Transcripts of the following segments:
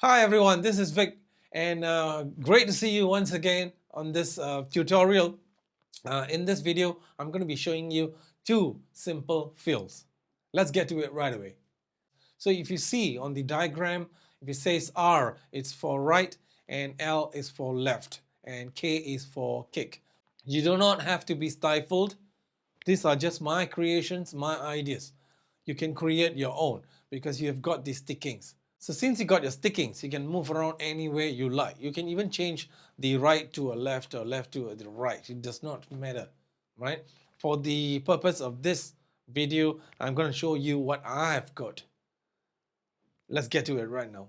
Hi everyone, this is Vic, and great to see you once again on this tutorial. In this video, I'm going to be showing you two simple fills. Let's get to it right away. So if you see on the diagram, if it says R, it's for right, and L is for left, and K is for kick. You do not have to be stifled. These are just my creations, my ideas. You can create your own because you have got these stickings. So since you got your stickings, you can move around any way you like. You can even change the right to a left or left to the right. It does not matter, right? For the purpose of this video, I'm going to show you what I have got. Let's get to it right now.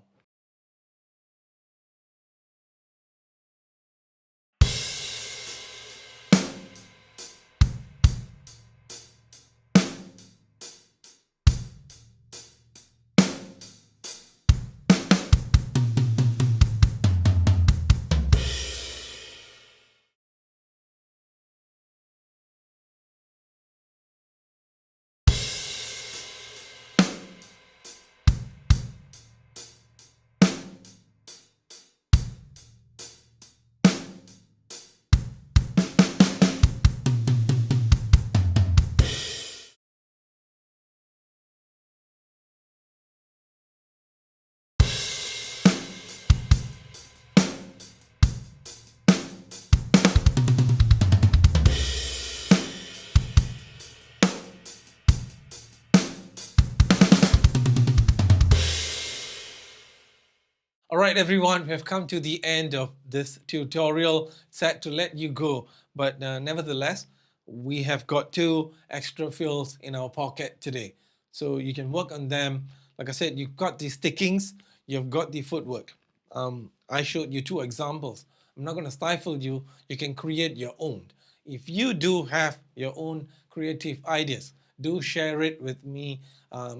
All right, everyone, we have come to the end of this tutorial. Sad to let you go, but nevertheless, we have got two extra fills in our pocket today. So you can work on them. Like I said, you've got the stickings, you've got the footwork. I showed you two examples. I'm not going to stifle you. You can create your own. If you do have your own creative ideas, do share it with me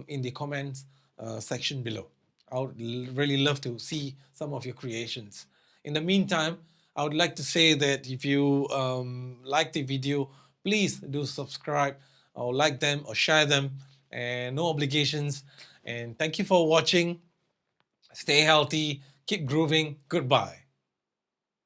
in the comments section below. I would really love to see some of your creations. In the meantime, I would like to say that if you like the video, please do subscribe or like them or share them, and no obligations. And thank you for watching. Stay healthy, keep grooving. Goodbye.